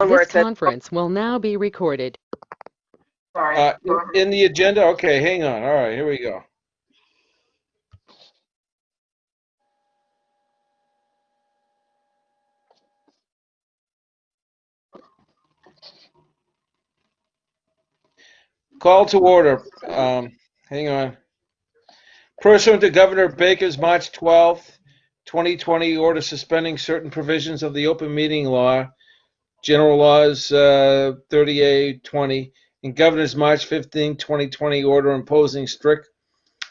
This conference will now be recorded. Sorry. In the agenda? Okay, hang on. All right, here we go. Call to order. Hang on. Pursuant to Governor Baker's March 12th, 2020 order suspending certain provisions of the open meeting law, General Laws 30A-20, and Governor's March 15, 2020 order imposing strict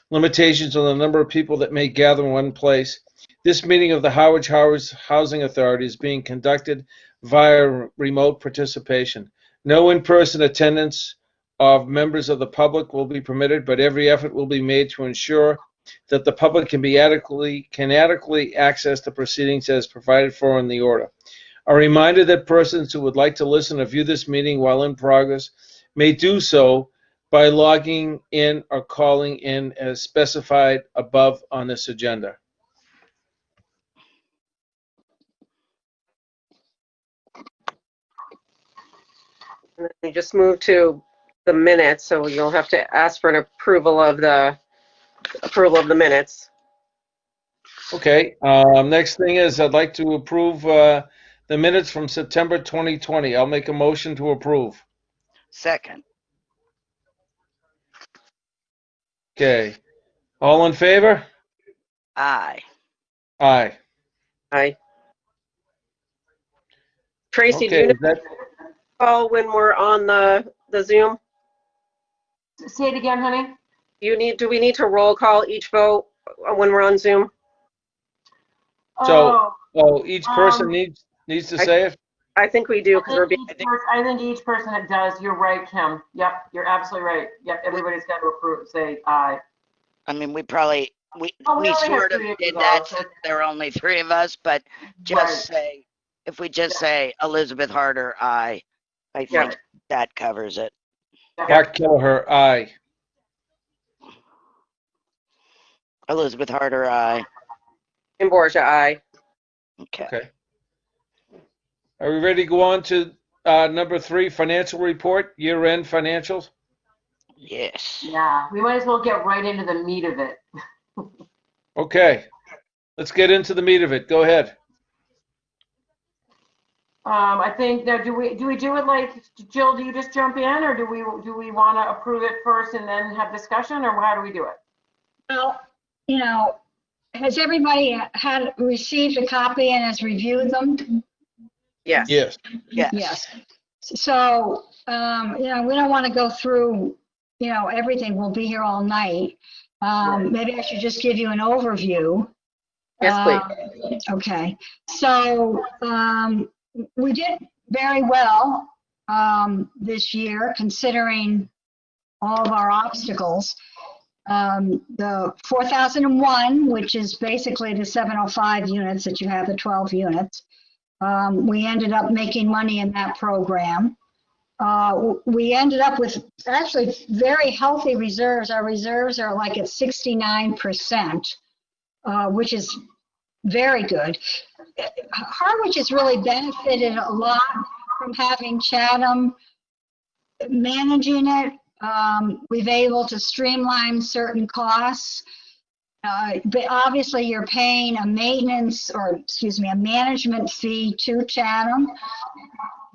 limitations on the number of people that may gather in one place. This meeting of the Harwich Housing Authority is being conducted via remote participation. No in-person attendance of members of the public will be permitted, but every effort will be made to ensure that the public can adequately access the proceedings as provided for in the order. A reminder that persons who would like to listen or view this meeting while in progress may do so by logging in or calling in as specified above on this agenda. We just moved to the minutes, so you'll have to ask for an approval of the minutes. Okay, next thing is I'd like to approve the minutes from September 2020. I'll make a motion to approve. Second. Okay, all in favor? Aye. Aye. Aye. Tracy, Okay, do you call when we're on the Zoom? Say it again, honey. Do we need to roll call each vote when we're on Zoom? So, each person needs to say it? I think we do, because I think each person it does. You're right, Kim. Yep, you're absolutely right. Yep, everybody's got to approve, say aye. I mean, we sort of did that since there are only three of us, but just say, if we just say Elizabeth Harder, aye, I think that covers it. Mark Kelleher, aye. Elizabeth Harder, aye. And Borgia, aye. Okay. Are we ready to go on to number 3, financial report, year-end financials? Yes. Yeah, we might as well get right into the meat of it. Okay, let's get into the meat of it. Go ahead. I think now, do we do it like, Jill, do you just jump in, or do we want to approve it first and then have discussion, or how do we do it? Well, has everybody received a copy and has reviewed them? Yes. Yes. Yes. So, we don't want to go through, everything. We'll be here all night. Maybe I should just give you an overview. Yes, please. Okay. So, we did very well this year, considering all of our obstacles. The 4001, which is basically the 705 units that you have, the 12 units, we ended up making money in that program. We ended up with actually very healthy reserves. Our reserves are like at 69%, which is very good. Harwich has really benefited a lot from having Chatham managing it. We've been able to streamline certain costs, but obviously you're paying a management fee to Chatham,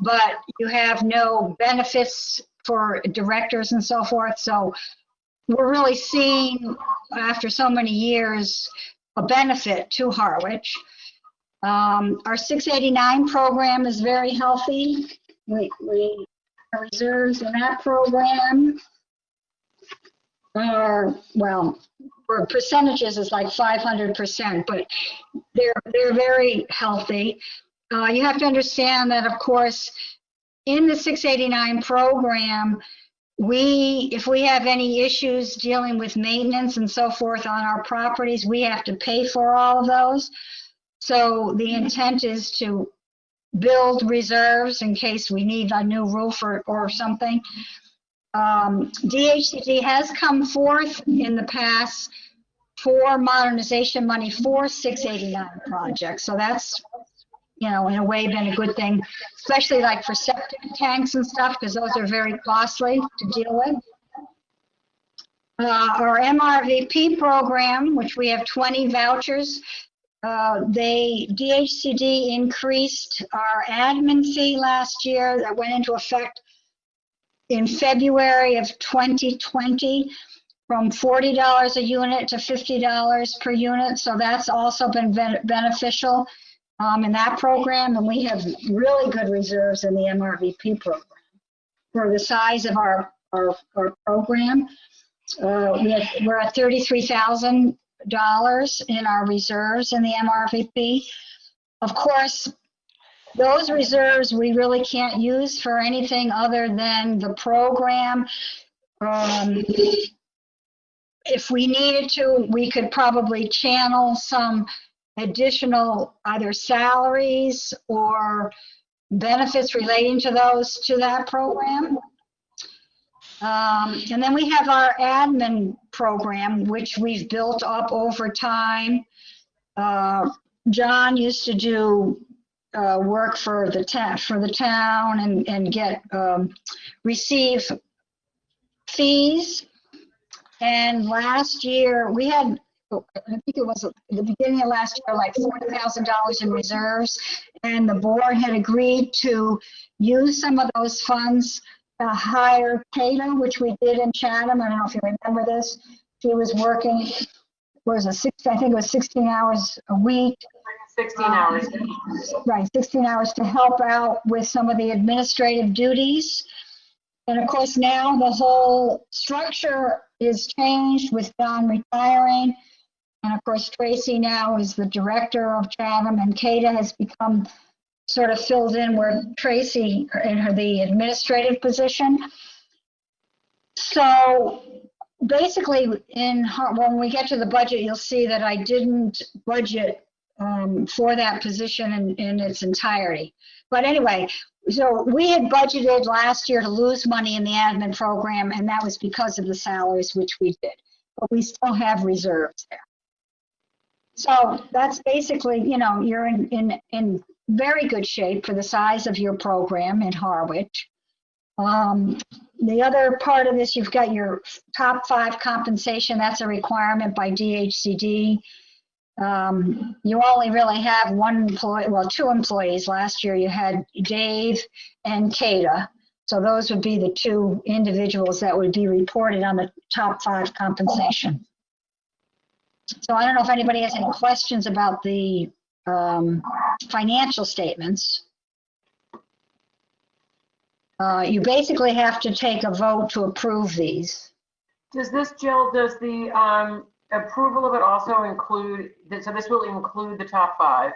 but you have no benefits for directors and so forth. So we're really seeing, after so many years, a benefit to Harwich. Our 689 program is very healthy. Our reserves in that program are, well, for percentages is like 500%, but they're very healthy. You have to understand that, of course, in the 689 program, if we have any issues dealing with maintenance and so forth on our properties, we have to pay for all of those. So the intent is to build reserves in case we need a new roof or something. DHCD has come forth in the past for modernization money for 689 projects. So that's, you know, in a way been a good thing, especially like for septic tanks and stuff, because those are very costly to deal with. Our MRVP program, which we have 20 vouchers, DHCD increased our admin fee last year that went into effect in February of 2020 from $40 a unit to $50 per unit. So that's also been beneficial in that program. And we have really good reserves in the MRVP program for the size of our program. We're at $33,000 in our reserves in the MRVP. Of course, those reserves we really can't use for anything other than the program. If we needed to, we could probably channel some additional either salaries or benefits relating to those to that program. And then we have our admin program, which we've built up over time. John used to do work for the town and get receive fees. And last year we had, I think it was at the beginning of last year, like $40,000 in reserves, and the board had agreed to use some of those funds to hire Kata, which we did in Chatham. I don't know if you remember this. She was working, I think it was 16 hours a week. 16 hours. Right, 16 hours to help out with some of the administrative duties. And of course, now the whole structure is changed with Don retiring. And of course, Tracy now is the director of Chatham, and Kata has become sort of filled in where Tracy in the administrative position. So basically, when we get to the budget, you'll see that I didn't budget for that position in its entirety. But anyway, so we had budgeted last year to lose money in the admin program, and that was because of the salaries, which we did. But we still have reserves there. So that's basically, you know, you're in very good shape for the size of your program in Harwich. The other part of this, you've got your top 5 compensation. That's a requirement by DHCD. You only really have one employee, well, 2 employees. Last year you had Dave and Kata. So those would be the 2 individuals that would be reported on the top 5 compensation. So I don't know if anybody has any questions about the financial statements. You basically have to take a vote to approve these. Does this, Jill, does the approval of it also include, so this will include the top 5,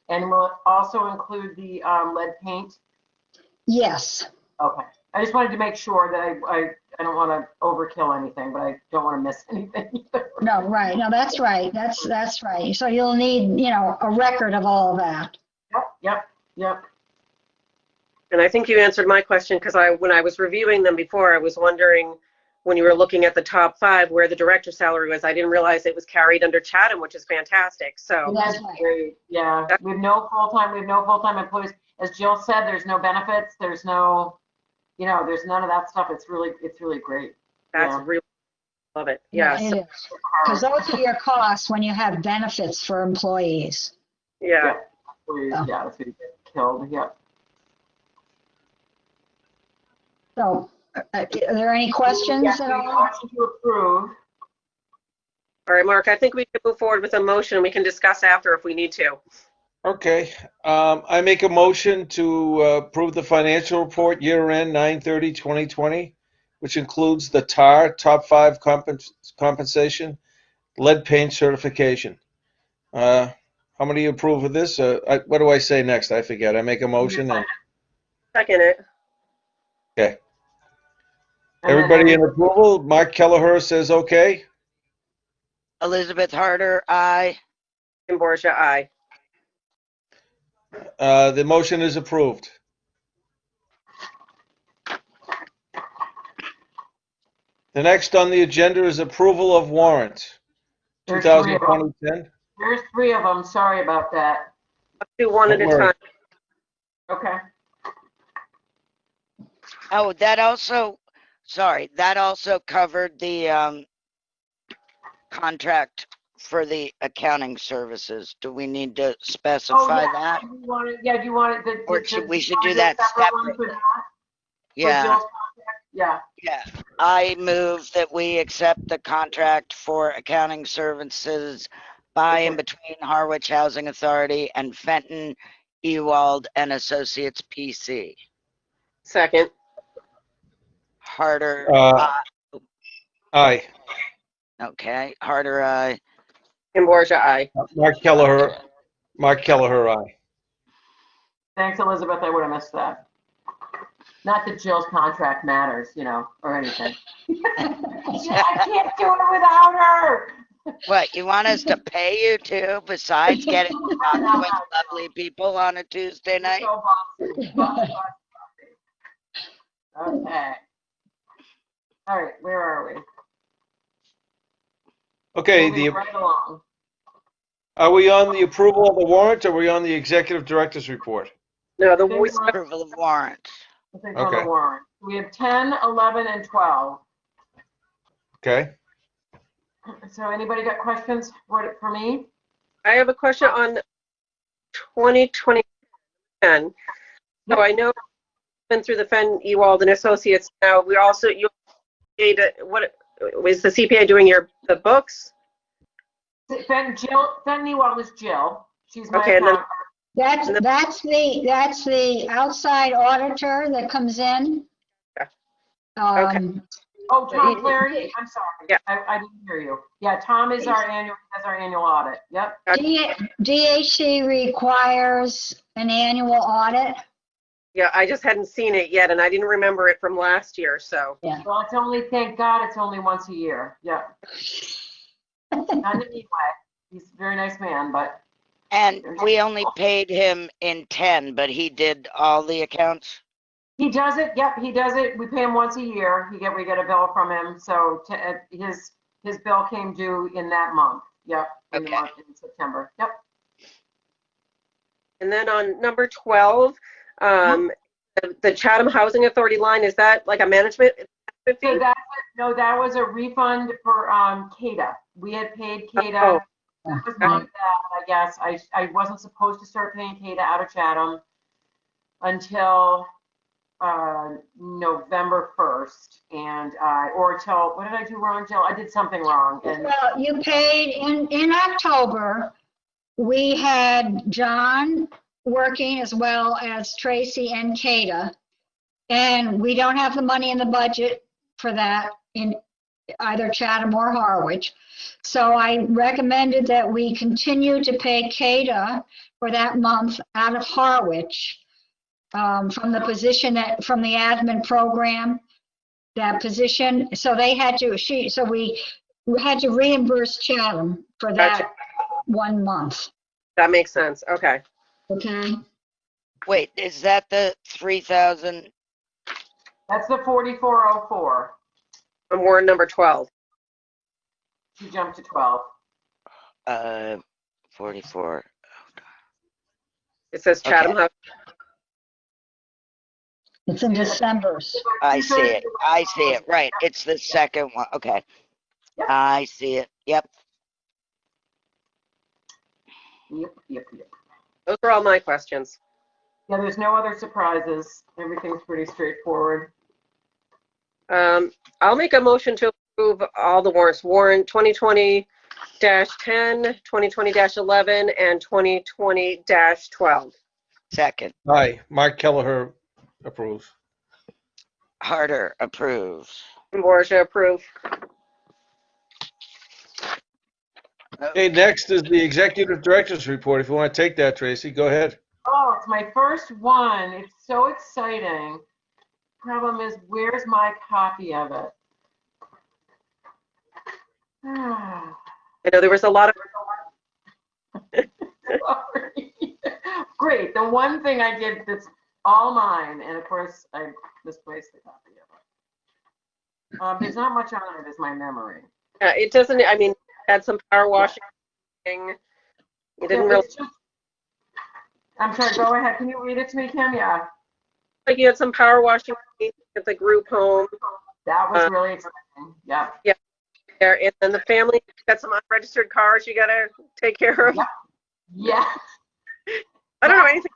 and will it also include the lead paint? Yes. Okay. I just wanted to make sure that I don't want to overkill anything, but I don't want to miss anything either. No, right. No, that's right. That's right. So you'll need, you know, a record of all of that. Yep. And I think you answered my question, because when I was reviewing them before, I was wondering when you were looking at the top 5 where the director's salary was. I didn't realize it was carried under Chatham, which is fantastic. So That's great. Yeah. We have no full-time employees. As Jill said, there's no benefits. There's no, you know, there's none of that stuff. It's really great. that's really, love it. Yeah. It is. Because those are your costs when you have benefits for employees. Yeah. Yeah, that's going to get killed. Yep. So are there any questions at all? Motion to approve. All right, Mark, I think we can move forward with a motion, and we can discuss after if we need to. Okay, I make a motion to approve the financial report year-end 9/30/2020, which includes the TAR, top 5 compensation, lead paint certification. How many approve of this? What do I say next? I forget. I make a motion. Second it. Okay. Everybody in approval? Mark Kelleher says okay. Elizabeth Harder, aye. Kim Borgia, aye. The motion is approved. The next on the agenda is approval of warrants. There's 3 of them. 2020-10. There's 3 of them. Sorry about that. Let's do one at Don't a worry. time. Okay. Oh, that also covered the contract for the accounting services. Do we need to Oh, specify yeah. that? Do you want it, Or we should do that separate one separate? for that? For Yeah, Jill's contract? Yeah. yeah. I move that we accept the contract for accounting services by and between Harwich Housing Authority and Fenton, Ewald and Associates PC. Second. Harder, Aye. okay, Harder, aye. And Borgia, aye. Mark Kelleher, aye. Thanks, Elizabeth. I would have missed that. Not that Jill's contract matters, or anything. I can't do it without her. What, you want us to pay you too, besides getting to talk with lovely people on a Tuesday night? So bossy. Bossy. Okay. All right, where are we? Okay, Moving right along. are we on the approval of the warrant, or are we on the executive director's report? No, the I think voice. we're on- Approval of warrants. I think on the Okay. warrant. We have 10, 11, and 12. Okay. So anybody got questions for me? I have a question on 2020. So I know been through the Fenton, Ewald and Associates. Now we also what is the CPA doing the books? Fenton Ewald is Jill. She's my Okay, and then- accountant. That's the outside auditor that comes in. Oh, Tom Clary, I'm sorry. Yeah. I didn't hear you. Yeah, Tom is has our annual audit. Yep. DHC requires an annual audit. Yeah, I just hadn't seen it yet, and I didn't remember it from last year. So Well, thank God, it's only once a year. Yeah. Not in a mean way. He's a very nice man, but. And we only paid him in 10, but he did all the accounts? He does it. Yep, he does it. We pay him once a year. We get a bill from him. So his bill came due in that month. Yep. In the month in September. Yep. and then on number 12, the Chatham Housing Authority line, is that like a management fee? So that was a refund for CADA. We had paid CADA. Oh. That was my bad, I guess. I wasn't supposed to start paying CADA out of Chatham until November 1st, or till, what did I do wrong, Jill? I did something wrong. And Well, you paid in October. We had John working as well as Tracy and Kata, and we don't have the money in the budget for that in either Chatham or Harwich. So I recommended that we continue to pay Kata for that month out of Harwich. From the position from the admin program, that position, so we had to reimburse Chatham for that Gotcha. 1 month, That makes sense. Okay. okay? Wait, is that the 3,000? that's the 4404. And warrant number 12. You jumped to 12. 44. It says Chatham House. It's in December's. I see it. Right. It's the second one. Okay. Yep. I see it. Yep. Yep. Those are all my questions. Yeah, there's no other surprises. Everything's pretty straightforward. I'll make a motion to approve all the warrants. Warrant 2020-10, 2020-11, and 2020-12. Second. Aye. Mark Kelleher approves. Harder approves. Borgia, approve. Okay, next is the executive director's report. If you want to take that, Tracy, go ahead. Oh, it's my first one. It's so exciting. Problem is, where's my copy of it? I know there was a lot of. Sorry. Great. The one thing I did that's all mine, and of course I misplaced the copy of it. There's not much on it as my memory. It doesn't. I mean, had some power washing. You didn't really. I'm sorry, go ahead. Can you read it to me, Kim? Yeah, Like you had some power washing at the group home. that was really exciting. Yeah. Yeah, there. And then the family got some unregistered cars you got to take care of. Yeah. Yeah. I don't know anything.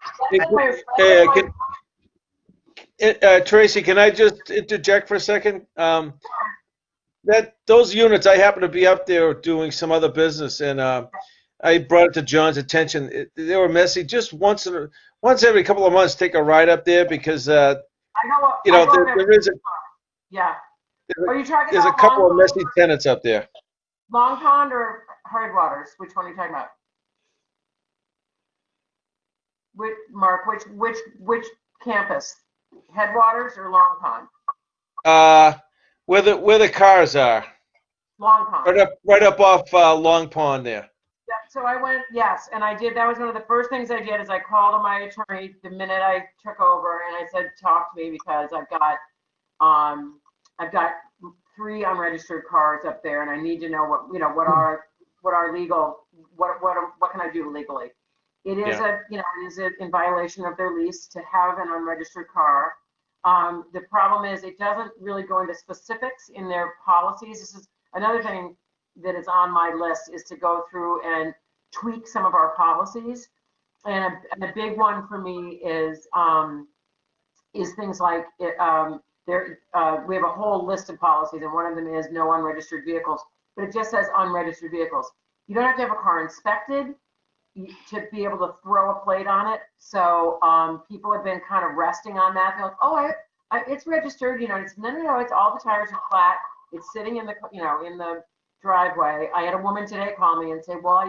Hey, Tracy, can I just interject for a second? Those units, I happen to be up there doing some other business, and I brought it to John's attention. They were messy. Just once every couple of months, take a ride up there because I know what. there is Yeah. Are you talking there's a about couple of messy tenants up there. Long Pond or Headwaters? Which one are you talking about? Mark, which campus? Headwaters or Long Pond? Where the cars are, Long Pond. right up off Long Pond there. Yeah, so I went, yes, and I did. That was one of the first things I did is I called my attorney the minute I took over, and I said, talk to me because I've got 3 unregistered cars up there, and I need to know what are legal, what can I do legally? It is in violation of their lease to have an unregistered car. The problem is it doesn't really go into specifics in their policies. This is another thing that is on my list, is to go through and tweak some of our policies. And a big one for me is things like we have a whole list of policies, and one of them is no unregistered vehicles, but it just says unregistered vehicles. You don't have to have a car inspected to be able to throw a plate on it. So people have been kind of resting on that. They're like, oh, it's registered. It's no, it's all the tires are flat. It's sitting in the in the driveway. I had a woman today call me and say, well,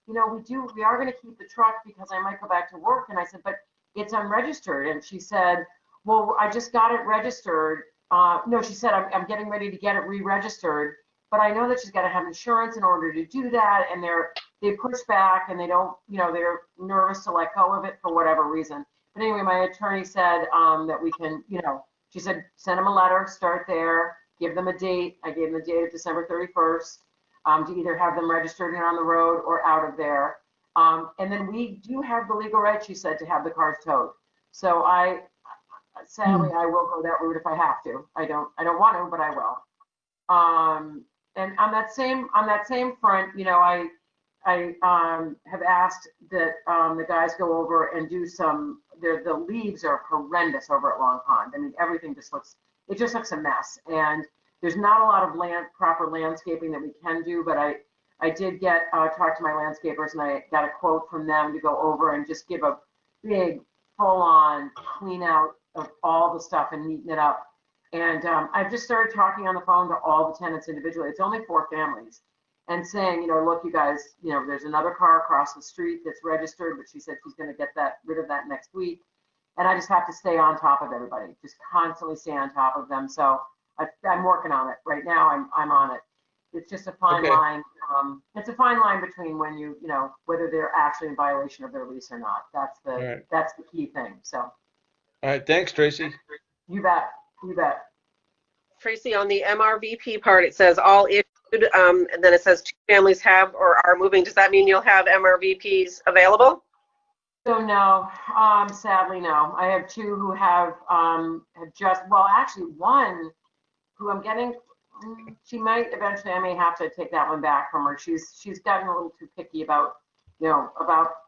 we are going to keep the truck because I might go back to work. And I said, but it's unregistered. And she said, well, I just got it registered. No, she said, I'm getting ready to get it re-registered, but I know that she's got to have insurance in order to do that. And they push back and they don't, they're nervous to let go of it for whatever reason. But anyway, my attorney said that we can, she said, send them a letter, start there, give them a date. I gave them the date of December 31st to either have them registered and on the road or out of there. And then we do have the legal right, she said, to have the cars towed. So sadly, I will go that route if I have to. I don't want to, but I will. And on that same front, I have asked that the guys go over and do the leaves are horrendous over at Long Pond. I mean, everything just looks a mess. And there's not a lot of proper landscaping that we can do, but I did talk to my landscapers, and I got a quote from them to go over and just give a big full-on clean out of all the stuff and neaten it up. And I've just started talking on the phone to all the tenants individually. It's only 4 families. And saying, look, you guys, there's another car across the street that's registered, but she said she's going to get rid of that next week. And I just have to stay on top of everybody, just constantly stay on top of them. So I'm working on it right now. I'm on it. It's just a fine line. It's a fine line between when whether they're actually in violation of their lease or not. That's the key thing. So. All right. Thanks, Tracy. You bet. Tracy, on the MRVP part, it says all issued, and then it says 2 families have or are moving. Does that mean you'll have MRVPs available? So no, sadly no. I have 2 who have actually one who I'm getting. She might eventually. I may have to take that one back from her. She's gotten a little too picky about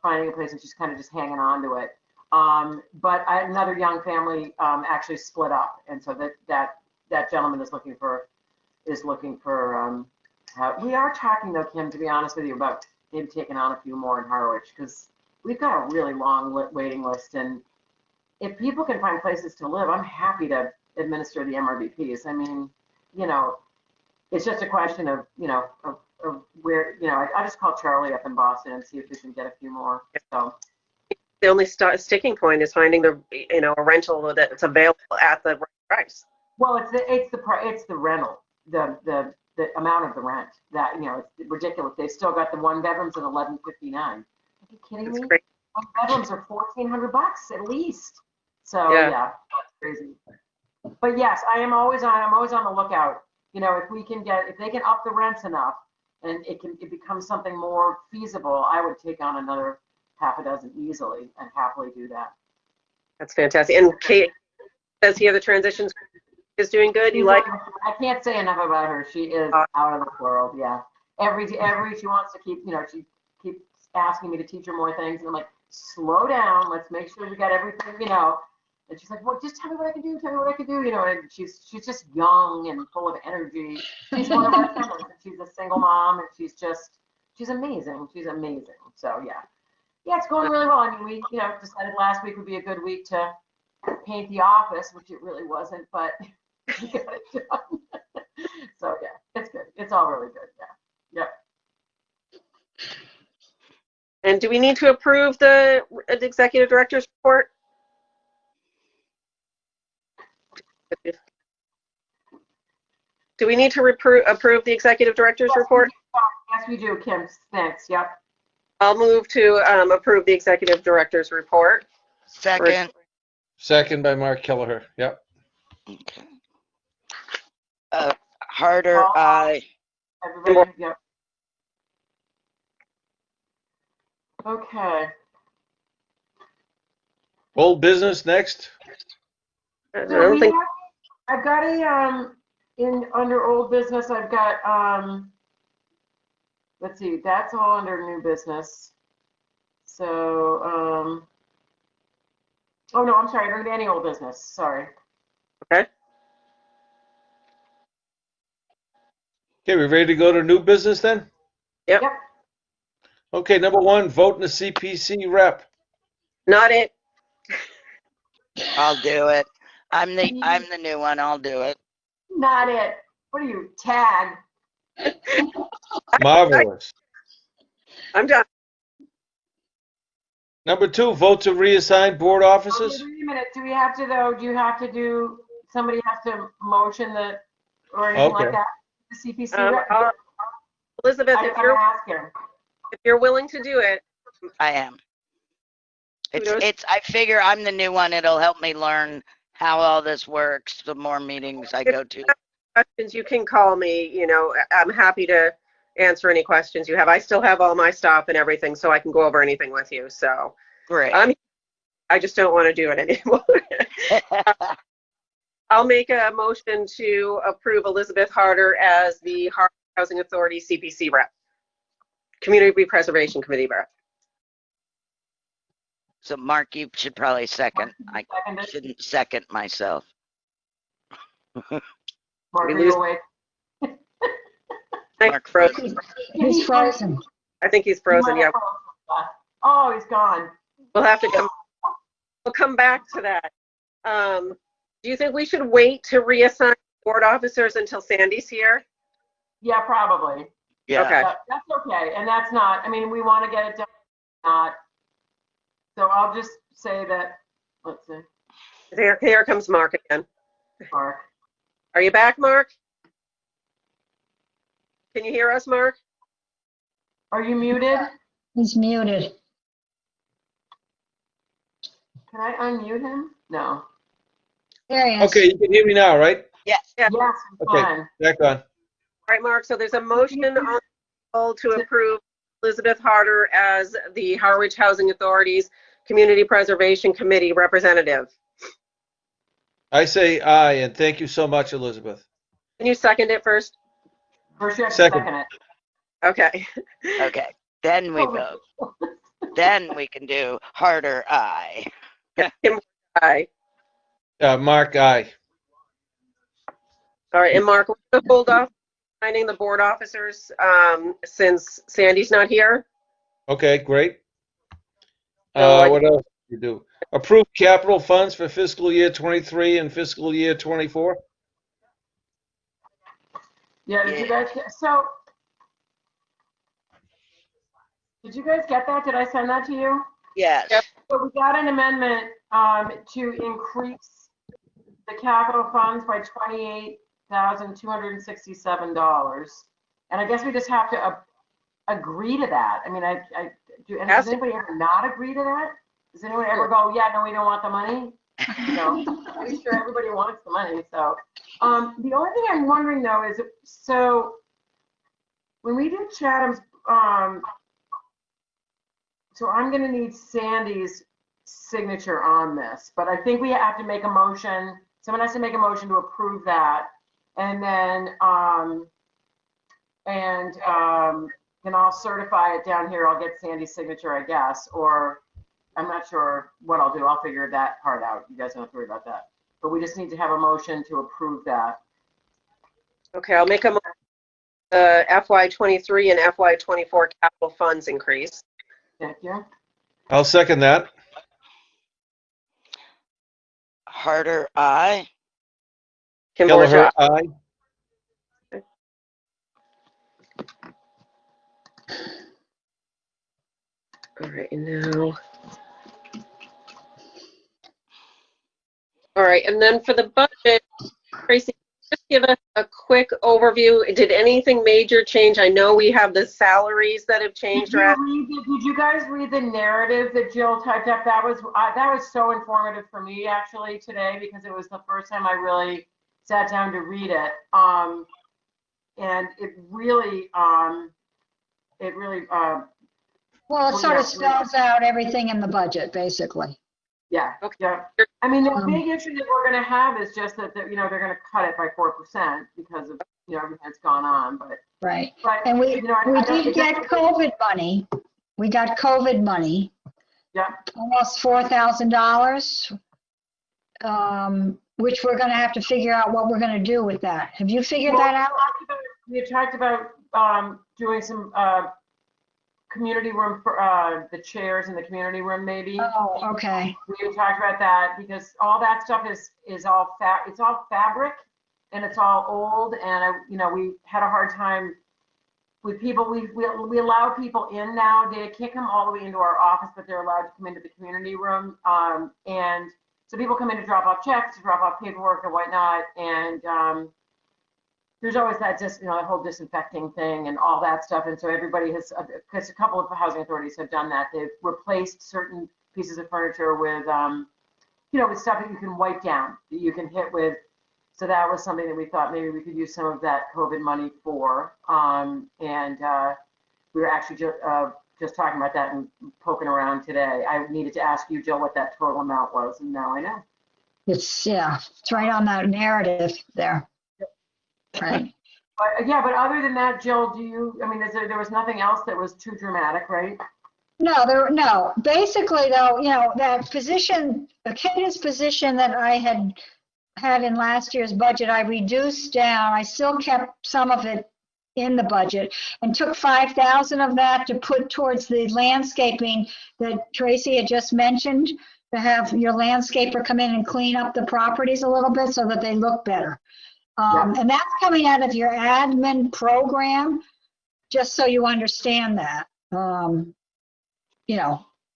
finding a place, and she's kind of just hanging on to it. But another young family actually split up, and so that gentleman is looking for. We are talking though, Kim, to be honest with you, about maybe taking on a few more in Harwich, because we've got a really long waiting list, and if people can find places to live, I'm happy to administer the MRVPs. I mean, it's just a question of of where I just call Charlie up in Boston and see if we can get a few more. So. The only sticking point is finding a rental that's available at the right price. Well, it's the rental, the amount of the rent that it's ridiculous. They still got the 1 bedrooms at $11.59. Are you kidding me? Great. 1 bedrooms are $1,400 at least. So yeah, crazy. But yes, I'm always on the lookout. If they can up the rents enough and it becomes something more feasible, I would take on another half a dozen easily and happily do that. That's fantastic. And Kate says here the transitions is doing good. You like? I can't say enough about her. She is out of the world. Yeah. Every she wants to keep, she keeps asking me to teach her more things, and I'm like, slow down. Let's make sure we got everything, And she's like, well, just tell me what I can do. Tell me what I can do. And she's just young and full of energy. She's one of our tenants. She's a single mom, and she's amazing. She's amazing. So yeah, it's going really well. I mean, we decided last week would be a good week to paint the office, which it really wasn't, but we got it done. So yeah, it's good. It's all really good. Yeah. Yep. And do we need to approve the executive director's report? Do we need to approve the executive director's report? Yes, we do, Kim. Thanks. Yep. I'll move to approve the executive director's report. Second. Second by Mark Kelleher. Yep. Okay. Harder, aye. Everybody, yep. Okay. Old business next. I So don't think I've got under old business, I've got, let's see, that's all under new business. So, oh no, I'm sorry, I don't have any old business, sorry. Okay. Okay, we ready to go to new business then? Yep. Yep. Okay, number one, vote in the CPC rep. Not it. I'll do it. I'm the new one. I'll do it. Not it. What are you, tag? Marvelous. I'm done. Number two, vote to reassign board officers. Wait a minute, do you have to somebody has to motion that, or anything like Okay. that? The CPC rep? Elizabeth, I if gotta ask him. you're willing to do it, I am. Kudos. I figure I'm the new one. It'll help me learn how all this works. The more meetings I go to. questions, you can call me. I'm happy to answer any questions you have. I still have all my stuff and everything, so I can go over anything with you. So Great. I just don't want to do it anymore. I'll make a motion to approve Elizabeth Harder as the Harwich Housing Authority CPC rep, Community Preservation Committee rep. So Mark, you should probably second. I Second it. shouldn't second myself. Mark, are you awake? Mark frozen. He's frozen. I think he's frozen. Yeah, Oh, he's gone. we'll have to come. We'll come back to that. Do you think we should wait to reassign board officers until Sandy's here? Yeah, probably. Yeah. Okay. That's okay, and that's not, I mean, we want to get it done, not, so I'll just say that, let's see, Here comes Mark again. Mark. Are you back, Mark? Can you hear us, Mark? Are you muted? He's muted. Can I unmute him? No. There he is. Okay, you can hear me now, right? Yes. Yeah. Yes, Okay. fine. Back on. All right, Mark. So there's a motion on the table to approve Elizabeth Harder as the Harwich Housing Authority's Community Preservation Committee representative. I say aye, and thank you so much, Elizabeth. Can you second it first? First you have to Second. second it. Okay. Okay. Then we vote. Then we can do harder aye. Aye. Mark, aye. All right, and Mark, we're going to hold off signing the board officers since Sandy's not here. Okay, great. So, What else do you do? Approve capital funds for fiscal year 23 and fiscal year 24? Yeah, did you guys get, so, did you guys get that? Did I send that to you? Yes. Yep. So we got an amendment to increase the capital funds by $28,267. And I guess we just have to agree to that. I mean, and does anybody ever not agree to that? Does anyone ever go, yeah, no, we don't want the money? No, I'm pretty sure everybody wants the money. So the only thing I'm wondering though is, so when we did Chatham's, So I'm gonna need Sandy's signature on this, but I think we have to make a motion. Someone has to make a motion to approve that. And then I'll certify it down here. I'll get Sandy's signature, I guess, or I'm not sure what I'll do. I'll figure that part out. You guys don't have to worry about that. But we just need to have a motion to approve that. Okay, I'll make a motion. FY23 and FY24 capital funds increase. Thank you. I'll second that. Harder, aye. Kim Borgia, Kelleher, aye. all right, now. All right, and then for the budget, Tracy, just give us a quick overview. Did anything major change? I know we have the salaries that have changed. Did you guys read the narrative that Jill typed up? That was so informative for me actually today, because it was the first time I really sat down to read it. And it really, Well, it sort of spells out everything in the budget, basically. yeah. Okay. Yeah. I mean, the big issue that we're going to have is just that, they're going to cut it by 4% because of, everything that's gone on. But Right. But, And we I did get COVID money. We got COVID money, Yeah. almost $4,000, which we're going to have to figure out what we're going to do with that. Have you figured that out? We talked about doing some community room for the chairs in the community room, maybe. Oh, okay. We talked about that because all that stuff is all it's all fabric and it's all old, and we had a hard time with people. We allow people in now. They can't come all the way into our office, but they're allowed to come into the community room. And so people come in to drop off checks, to drop off paperwork and whatnot. And there's always that that whole disinfecting thing and all that stuff. And so everybody has, because a couple of housing authorities have done that. They've replaced certain pieces of furniture with, with stuff that you can wipe down, that you can hit with. So that was something that we thought maybe we could use some of that COVID money for. And we were actually just talking about that and poking around today. I needed to ask you, Jill, what that total amount was, and now I know. It's right on that narrative there. Right. But other than that, Jill, there was nothing else that was too dramatic, right? No. Basically, though, that position, Kate's position that I had in last year's budget, I reduced down. I still kept some of it in the budget and took 5,000 of that to put towards the landscaping that Tracy had just mentioned, to have your landscaper come in and clean up the properties a little bit so that they look better. And that's coming out of your admin program, just so you understand that,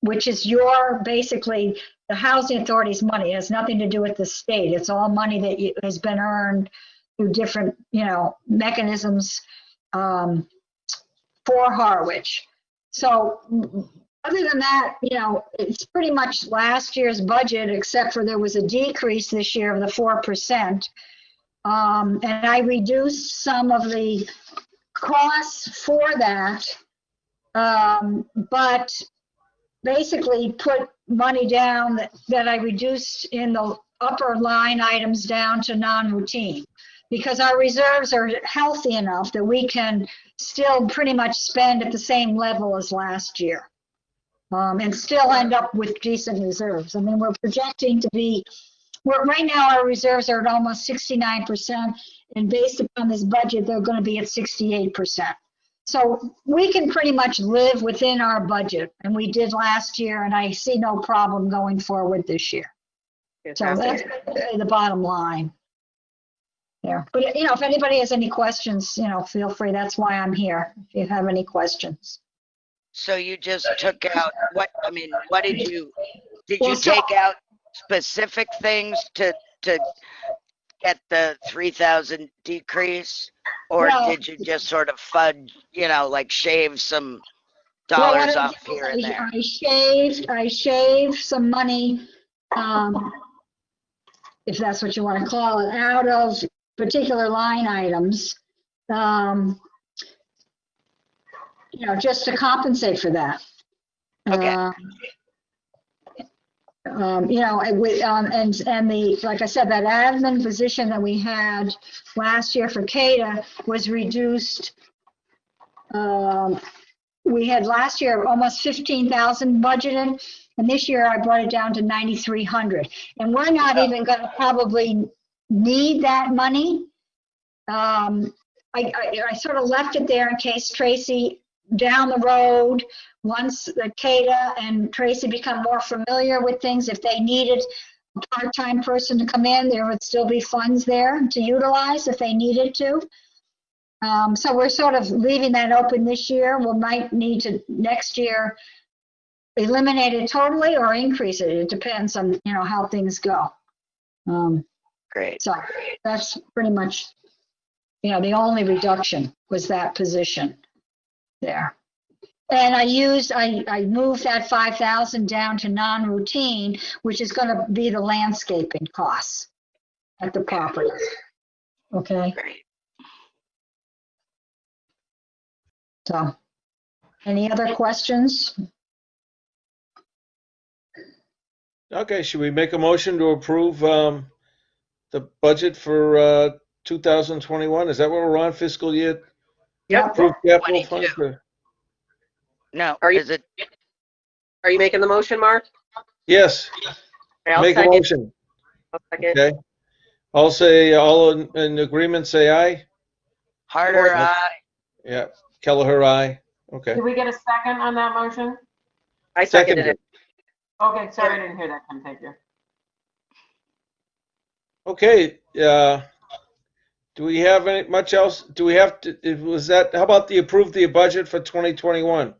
which is basically the housing authority's money. It has nothing to do with the state. It's all money that has been earned through different, mechanisms for Harwich. So other than that, it's pretty much last year's budget, except for there was a decrease this year of the 4%. And I reduced some of the costs for that, but basically put money down that I reduced in the upper line items down to non-routine, because our reserves are healthy enough that we can still pretty much spend at the same level as last year, and still end up with decent reserves. I mean, we're projecting to be, right now our reserves are at almost 69%, and based upon this budget, they're going to be at 68%. So we can pretty much live within our budget, and we did last year, and I see no problem going forward this year. Fantastic. So that's the bottom line there. But, if anybody has any questions, feel free. That's why I'm here, if you have any questions. So you just took out what did you take out specific things to get the 3,000 decrease, or did you just sort of fudge, like shave some dollars off here and there? I shaved some money, if that's what you want to call it, out of particular line items, just to compensate for that. Okay. You know, and the, like I said, that admin position that we had last year for CADA was reduced. We had last year almost 15,000 budgeted, and this year I brought it down to 9,300. And we're not even going to probably need that money. I sort of left it there in case Tracy down the road, once the CADA and Tracy become more familiar with things, if they needed a part-time person to come in, there would still be funds there to utilize if they needed to. So we're sort of leaving that open this year. We might need to next year eliminate it totally or increase it. It depends on, you know, how things go. Great. So that's pretty much, you know, the only reduction was that position there. And I moved that 5,000 down to non-routine, which is going to be the landscaping costs at the property. Okay. Great. So, any other questions? Okay, should we make a motion to approve the budget for 2021? Is that what we're on, fiscal year? Yep. Approved capital 22. funds for- No, Are you- is it? Are you making the motion, Mark? Yes, Okay, I'll make a second. motion. I'll second. Okay. I'll say all in agreement, say aye. Harder, Or- Yeah, Kelleher, aye. Okay. Did we get a second on that motion? I seconded it. Okay, sorry, I didn't hear that, Kim, thank you. Okay, do we have any, much else? Do we have to, was that, how about the approve the budget for 2021?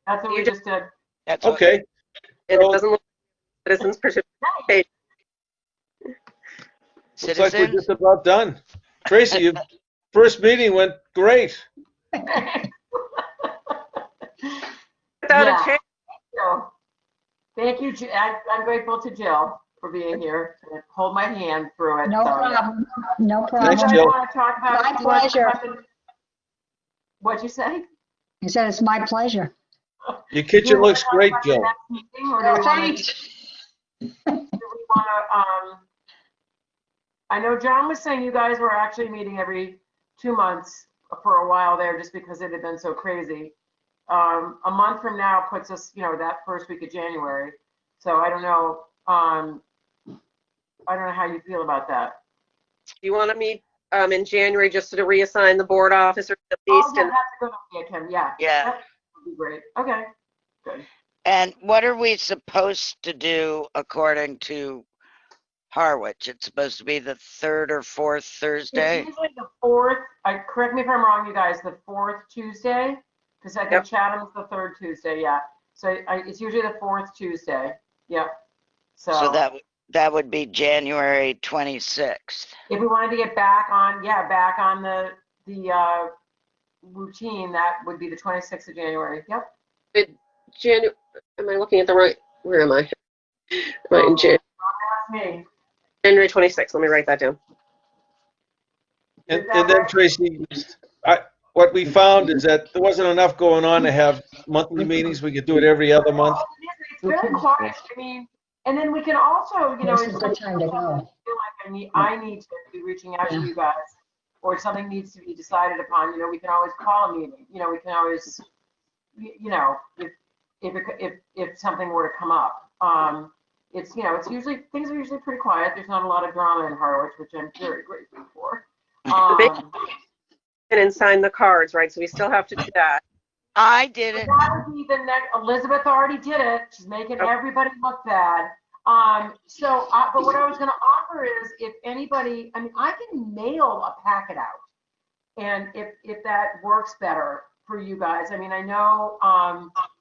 That's what we just did. That's what- Okay, And it doesn't look like citizens participate. looks like we're Citizens, just about done. Tracy, your first meeting went great. Without Yeah. a change. So, thank you, I'm grateful to Jill for being here to hold my hand through it. No So, problem. No Do you Thanks, problem. guys Jill. want to talk about? My do you want to talk pleasure. about the- What'd you say? He said it's my pleasure. Your Do kitchen we wanna looks talk great, about the Jill. next meeting, or do we want to, I know John was saying you guys were actually meeting every 2 months for a while there, just because it had been so crazy. A month from now puts us, you know, that first week of January. So I don't know, I don't know how you feel about that. Do you want to meet in January just to reassign the board officer at Oh, least? yeah, And that's a good idea, Kim, yeah. Yeah. That would be great, okay, good. and what are we supposed to do according to Harwich? It's supposed to be the third or fourth It's Thursday? usually the fourth, correct me if I'm wrong, you guys, the fourth Tuesday? Because I think Yep. Chatham's the third Tuesday, yeah. So it's usually the fourth Tuesday, yep. So that would be January 26th. If we wanted to get back on, back on the routine, that would be the 26th of January, yep. Am I looking at the right? Where am I? Right in Don't ask me. January 26th. Let me write that down. And then Tracy, what we found is that there wasn't enough going on to have monthly meetings. We could do it every other month. It's very quiet, I mean, and then we can also, you know, This is the time to go. feel like I need to be reaching out to you guys, or something needs to be decided upon, you know, we can always call a meeting, you know, we can always, you know, if something were to come up. It's, you know, it's usually, things are usually pretty quiet. There's not a lot of drama in Harwich, which I'm very grateful for. And sign the cards, right? So we still have to do that. I did it. That would be the next, Elizabeth already did it. She's making everybody look bad. But what I was gonna offer is if anybody, I mean, I can mail a packet out. And if that works better for you guys, I mean, I know,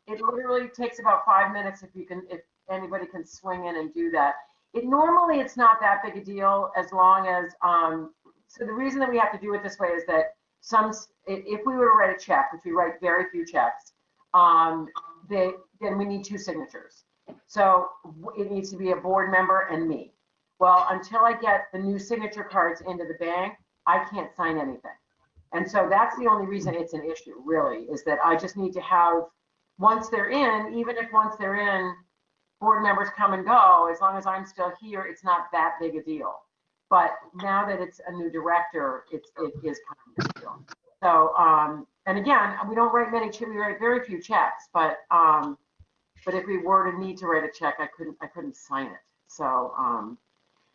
it literally takes about 5 minutes if anybody can swing in and do that. Normally it's not that big a deal as long as, so the reason that we have to do it this way is that if we were to write a check, which we write very few checks, then we need 2 signatures. So it needs to be a board member and me. Well, until I get the new signature cards into the bank, I can't sign anything. And so that's the only reason it's an issue, really, is that I just need to have once they're in, even if once they're in, board members come and go, as long as I'm still here, it's not that big a deal. But now that it's a new director, it is kind of a big deal. So, and again, we don't write we write very few checks, but if we were to need to write a check, I couldn't sign it. So,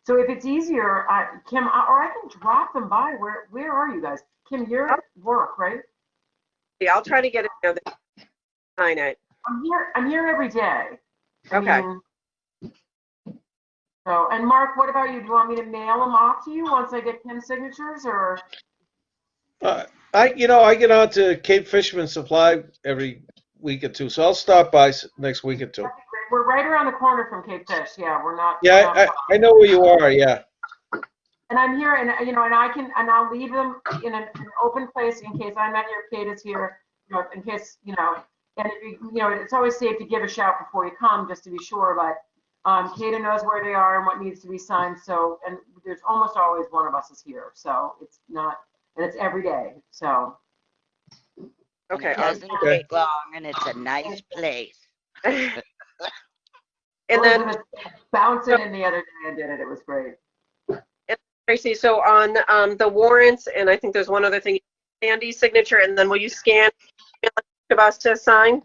so if it's easier, Kim, or I can drop them by. Where are you guys? Kim, you're at work, right? Yeah, I'll try to get it there. Sign it. I'm here every day. Okay. So, and Mark, what about you? Do you want me to mail them off to you once I get Kim's signatures, or? I get on to Cape Fisherman Supply every week or two, so I'll stop by next week or two. We're right around the corner from Cape Fish. Yeah, we're not. Yeah, I know where you are. Yeah. And I'm here, and and I'll leave them in an open place in case I'm not here. Kate is here, in case and if it's always safe to give a shout before you come, just to be sure. But Kata knows where they are and what needs to be signed. So, and there's almost always one of us is here, so it's not, and it's every day. So. Okay. It doesn't take long, and it's a nice place. And then bouncing in the other day, I did it. It was great. Tracy, so on the warrants, and I think there's one other thing, Sandy's signature, and then will you scan of us to sign?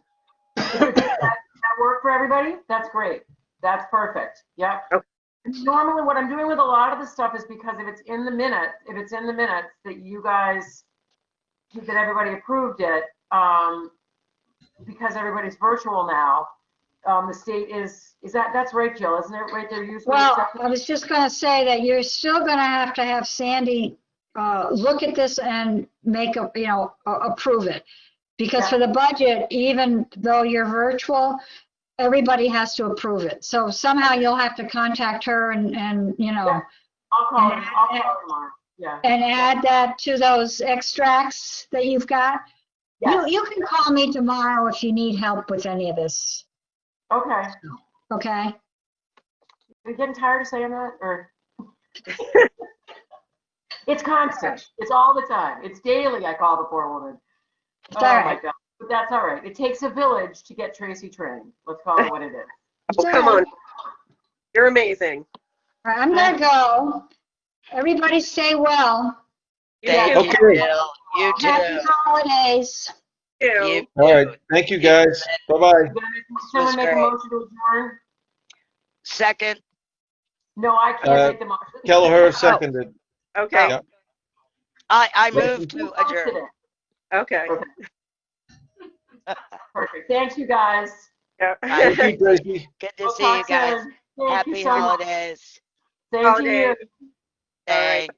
That work for everybody? That's great. That's perfect. Yep. Okay. Normally, what I'm doing with a lot of the stuff is because if it's in the minutes that you guys, that everybody approved it, because everybody's virtual now, the state that's right, Jill, isn't it? Right, they're usually. Well, I was just going to say that you're still going to have Sandy look at this and make approve it. Because for the budget, even though you're virtual, everybody has to approve it. So somehow you'll have to contact her and Yeah. I'll call her tomorrow. Yeah. And add that to those extracts that you've got. Yes. You can call me tomorrow if you need help with any of this. Okay. Okay. Are you getting tired of saying that, or? It's constant. It's all the time. It's daily. I call the poor woman. It's all right. My God. But that's all right. It takes a village to get Tracy trained. Let's call it what it is. Oh, come on. You're amazing. All right, I'm going to go. Everybody stay well. Thank Okay. you, Bill. You too. Happy holidays. You. All right. Thank you, guys. Bye-bye. Someone make a great. motion to adjourn? Second. No, I can't make the motion. Kelleher seconded. Okay. Yeah. I Well, move to Who posted adjourn. it? Okay. Perfect. Thank you, guys. Yeah. Thank you, Tracy. Good to We'll see you talk guys. soon. Thank you Happy so much. holidays. Same to you. Holidays. All right. Thanks.